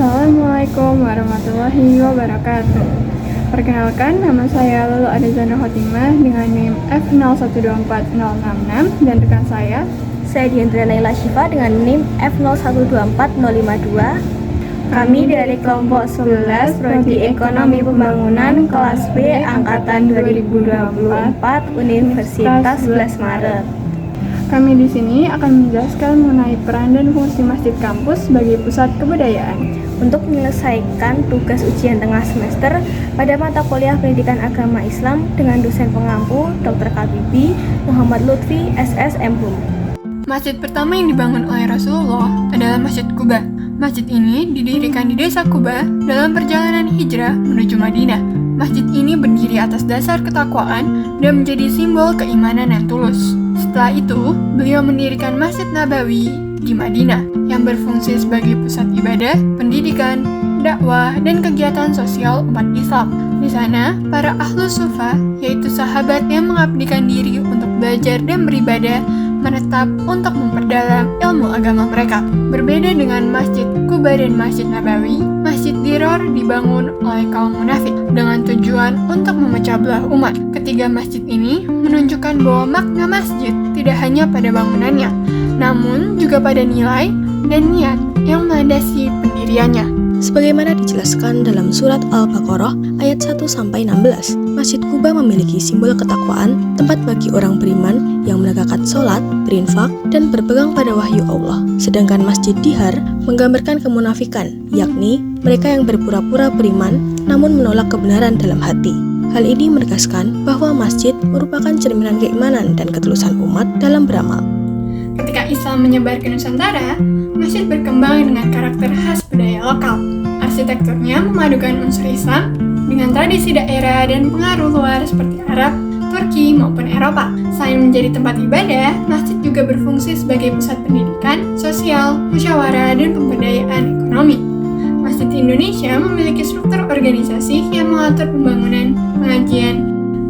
Assalamualaikum warahmatullahi wabarakatuh. Perkenalkan, nama saya Lulu Adezana Khotimah dengan NIM F01240066 dan rekan saya Diandra Naila Syifa dengan NIM F01240552. Kami dari kelompok 11 Prodi Ekonomi Pembangunan kelas B angkatan 2024 Universitas 11 Maret. Kami di sini akan menjelaskan mengenai peran dan fungsi masjid kampus sebagai pusat kebudayaan. Untuk menyelesaikan tugas ujian tengah semester pada mata kuliah Pendidikan Agama Islam dengan dosen pengampu Dr. Kabibi Muhammad Lutfi SSM. Masjid pertama yang dibangun oleh Rasulullah adalah Masjid Quba. Masjid ini didirikan di desa Quba dalam perjalanan hijrah menuju Madinah. Masjid ini berdiri atas dasar ketakwaan dan menjadi simbol keimanan yang tulus. Setelah itu, beliau mendirikan Masjid Nabawi di Madinah yang berfungsi sebagai pusat ibadah, pendidikan, dakwah, dan kegiatan sosial umat Islam. Di sana, para ahlus sufa, yaitu sahabat yang mengabdikan diri untuk belajar dan beribadah, menetap untuk memperdalam ilmu agama mereka. Berbeda dengan Masjid Quba dan Masjid Nabawi, Masjid Dirar dibangun oleh kaum munafik dengan tujuan untuk memecah belah umat. Ketiga masjid ini menunjukkan bahwa makna masjid tidak hanya pada bangunannya, namun juga pada nilai dan niat yang melandasi pendiriannya. Sebagaimana dijelaskan dalam surat Al-Baqarah ayat 1-16, Masjid Quba memiliki simbol ketakwaan, tempat bagi orang beriman yang menegakkan sholat, berinfak, dan berpegang pada wahyu Allah. Sedangkan Masjid Dihar menggambarkan kemunafikan, yakni mereka yang berpura-pura beriman namun menolak kebenaran dalam hati. Hal ini menegaskan bahwa masjid merupakan cerminan keimanan dan ketulusan umat dalam beramal. Ketika Islam menyebar ke Nusantara, masjid berkembang dengan karakter khas budaya lokal. Arsitekturnya memadukan unsur Islam dengan tradisi daerah dan pengaruh luar seperti Arab, Turki, maupun Eropa. Selain menjadi tempat ibadah, masjid juga berfungsi sebagai pusat pendidikan, sosial, musyawarah, dan pemberdayaan ekonomi. Masjid Indonesia memiliki struktur organisasi yang mengatur pembangunan, pengajian,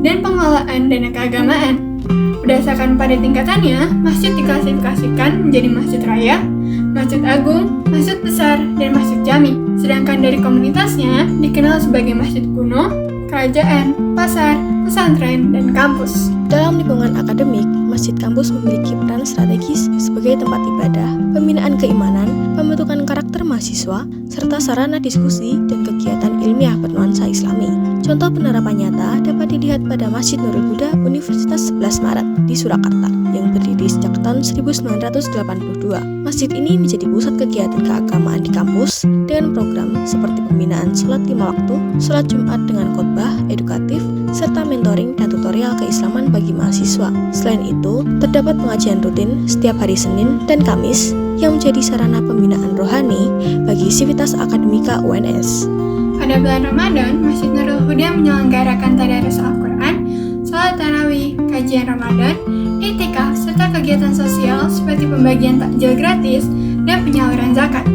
dan pengelolaan dana keagamaan. Berdasarkan pada tingkatannya, masjid diklasifikasikan menjadi masjid raya, masjid agung, masjid besar, dan masjid jami. Sedangkan dari komunitasnya dikenal sebagai masjid kuno, kerajaan, pasar, pesantren, dan kampus. Dalam lingkungan akademik, masjid kampus memiliki peran strategis sebagai tempat ibadah, pembinaan keimanan, pembentukan karakter mahasiswa, serta sarana diskusi dan kegiatan ilmiah bernuansa Islami. Contoh penerapan nyata dapat dilihat pada Masjid Nurul Huda Universitas 11 Maret di Surakarta yang berdiri sejak tahun 1982. Masjid ini menjadi pusat kegiatan keagamaan di kampus dengan program seperti pembinaan sholat 5 waktu, sholat Jumat dengan khotbah, edukatif, serta mentoring dan tutorial keislaman bagi mahasiswa. Selain itu, terdapat pengajian rutin setiap hari Senin dan Kamis yang menjadi sarana pembinaan rohani bagi sivitas akademika UNS. Pada bulan Ramadan, Masjid Nurul Huda menyelenggarakan tadarus Al-Quran, sholat tarawih, kajian Ramadan, i'tikaf, serta kegiatan sosial seperti pembagian takjil gratis dan penyaluran zakat.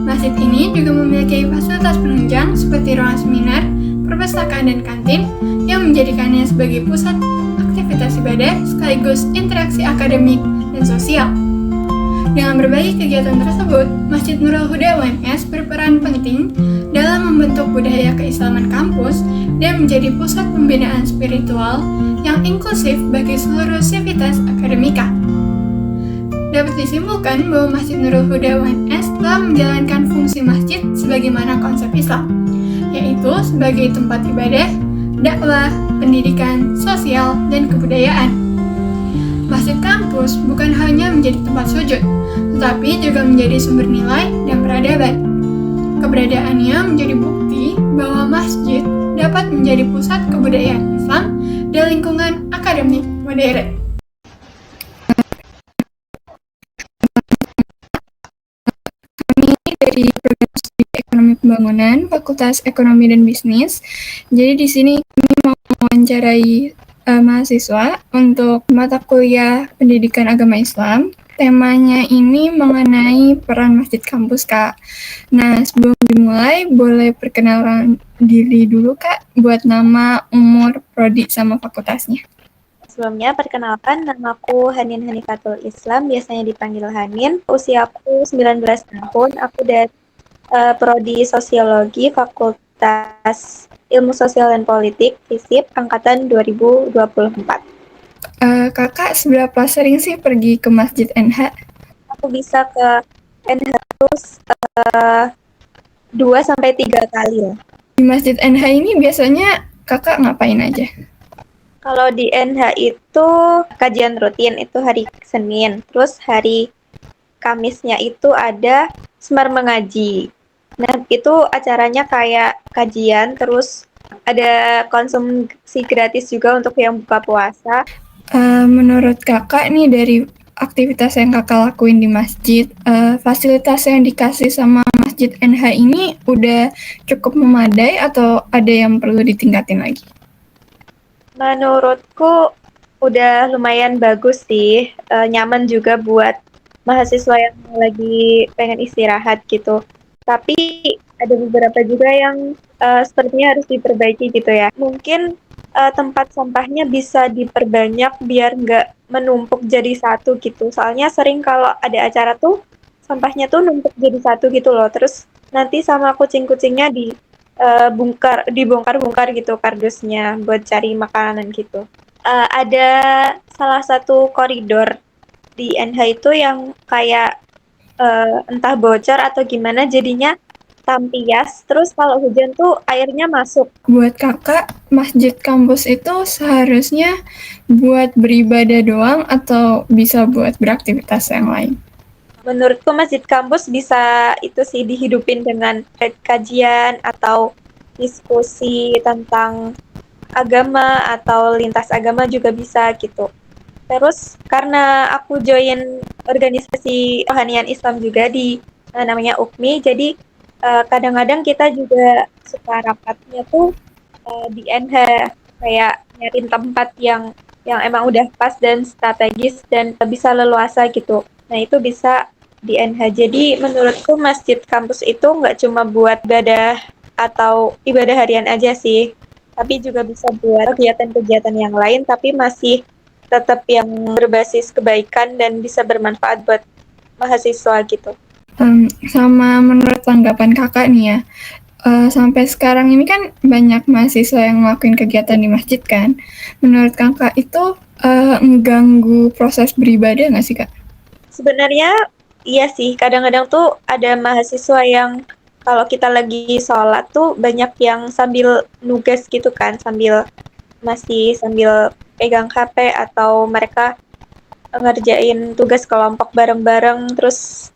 Masjid ini juga memiliki fasilitas penunjang seperti ruang seminar, perpustakaan, dan kantin yang menjadikannya sebagai pusat aktivitas ibadah sekaligus interaksi akademik dan sosial. Dengan berbagai kegiatan tersebut, Masjid Nurul Huda UNS berperan penting dalam membentuk budaya keislaman kampus dan menjadi pusat pembinaan spiritual yang inklusif bagi seluruh sivitas akademika. Dapat disimpulkan bahwa Masjid Nurul Huda UNS telah menjalankan fungsi masjid sebagaimana konsep Islam, yaitu sebagai tempat ibadah, dakwah, pendidikan, sosial, dan kebudayaan. Masjid kampus bukan hanya menjadi tempat sujud, tetapi juga menjadi sumber nilai dan peradaban. Keberadaannya menjadi bukti bahwa masjid dapat menjadi pusat kebudayaan Islam dan lingkungan akademik modern. Dari program studi Ekonomi Pembangunan, Fakultas Ekonomi dan Bisnis. Jadi di sini kami mau mewawancarai mahasiswa untuk mata kuliah Pendidikan Agama Islam. Temanya ini mengenai peran masjid kampus, Kak. Nah, sebelum dimulai, boleh perkenalan diri dulu, Kak, buat nama, umur, prodi, sama fakultasnya. Sebelumnya, perkenalkan, namaku Hanin Hanifatul Islam, biasanya dipanggil Hanin. Usiaku 19 tahun, aku dari Prodi Sosiologi Fakultas Ilmu Sosial dan Politik FISIP angkatan 2024. Kakak seberapa sering sih pergi ke Masjid NH? Aku bisa ke NH itu 2 sampai 3 kali ya. Di Masjid NH ini biasanya kakak ngapain aja? Kalau di NH itu kajian rutin itu hari Senin, terus hari Kamisnya itu ada Semar Mengaji. Nah, itu acaranya kayak kajian, terus ada konsumsi gratis juga untuk yang buka puasa. Menurut kakak nih dari aktivitas yang kakak lakuin di masjid, fasilitas yang dikasih sama Masjid NH ini udah cukup memadai atau ada yang perlu ditingkatin lagi? Menurutku udah lumayan bagus sih, nyaman juga buat mahasiswa yang lagi pengen istirahat gitu. Tapi ada beberapa juga yang sepertinya harus diperbaiki gitu ya. Mungkin tempat sampahnya bisa diperbanyak biar nggak menumpuk jadi satu gitu. Soalnya sering kalau ada acara tuh sampahnya tuh numpuk jadi satu gitu loh. Terus nanti sama kucing-kucingnya dibongkar-bongkar gitu kardusnya buat cari makanan gitu. Ada salah satu koridor di NH itu yang kayak entah bocor atau gimana jadinya tampias, terus kalau hujan tuh airnya masuk. Buat kakak, masjid kampus itu seharusnya buat beribadah doang atau bisa buat beraktivitas yang lain? Menurutku masjid kampus bisa itu sih dihidupin dengan kajian atau diskusi tentang agama atau lintas agama juga bisa gitu. Terus karena aku join organisasi rohanian Islam juga di namanya UKMI, jadi kadang-kadang kita juga suka rapatnya tuh di NH kayak nyariin tempat yang emang udah pas dan strategis dan bisa leluasa gitu. Nah itu bisa di NH. Jadi menurutku masjid kampus itu nggak cuma buat ibadah atau ibadah harian aja sih, tapi juga bisa buat kegiatan-kegiatan yang lain, tapi masih tetap yang berbasis kebaikan dan bisa bermanfaat buat mahasiswa gitu. Sama menurut tanggapan kakak nih ya, sampai sekarang ini kan banyak mahasiswa yang ngelakuin kegiatan di masjid kan. Menurut kakak itu mengganggu proses beribadah nggak sih kak? Sebenarnya iya sih, kadang-kadang tuh ada mahasiswa yang kalau kita lagi sholat tuh banyak yang sambil nugas gitu kan, sambil pegang HP atau mereka ngerjain tugas kelompok bareng-bareng, terus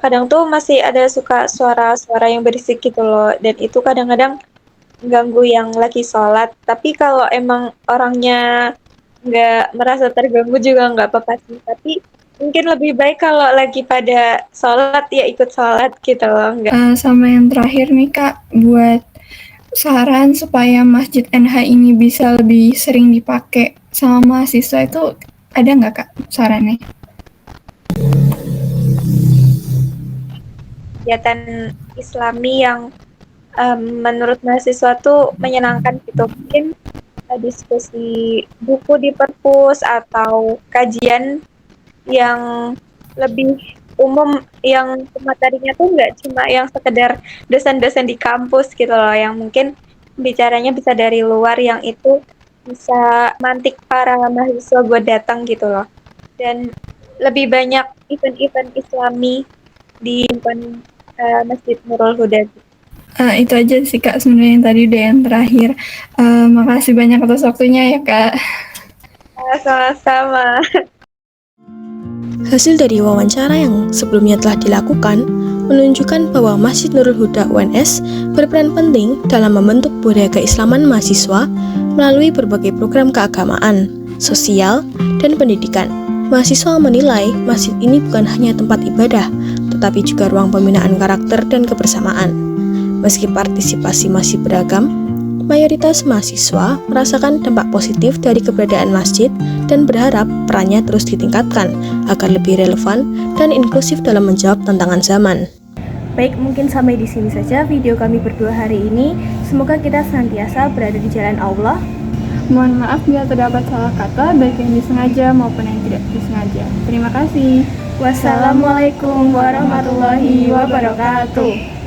kadang tuh masih ada suka suara-suara yang berisik gitu loh, dan itu kadang-kadang ganggu yang lagi sholat. Tapi kalau emang orangnya nggak merasa terganggu juga nggak apa-apa sih, tapi mungkin lebih baik kalau lagi pada sholat ya ikut sholat gitu loh. Sama yang terakhir nih kak, buat saran supaya Masjid NH ini bisa lebih sering dipakai sama mahasiswa itu ada nggak kak sarannya? Kegiatan Islami yang menurut mahasiswa tuh menyenangkan gitu. Mungkin diskusi buku di perpus atau kajian yang lebih umum, yang materinya tuh nggak cuma yang sekedar dosen-dosen di kampus gitu loh, yang mungkin bicaranya bisa dari luar, yang itu bisa mantik para mahasiswa buat datang gitu loh. Dan lebih banyak event-event Islami di Masjid Nurul Huda. Itu aja sih kak sebenarnya yang tadi udah yang terakhir. Makasih banyak atas waktunya ya kak. Sama-sama. Hasil dari wawancara yang sebelumnya telah dilakukan menunjukkan bahwa Masjid Nurul Huda UNS berperan penting dalam membentuk budaya keislaman mahasiswa melalui berbagai program keagamaan, sosial, dan pendidikan. Mahasiswa menilai masjid ini bukan hanya tempat ibadah, tetapi juga ruang pembinaan karakter dan kebersamaan. Meski partisipasi masih beragam, mayoritas mahasiswa merasakan dampak positif dari keberadaan masjid dan berharap perannya terus ditingkatkan agar lebih relevan dan inklusif dalam menjawab tantangan zaman. Baik, mungkin sampai di sini saja video kami berdua hari ini. Semoga kita senantiasa berada di jalan Allah. Mohon maaf bila terdapat salah kata, baik yang disengaja maupun yang tidak disengaja. Terima kasih. Wassalamualaikum warahmatullahi wabarakatuh.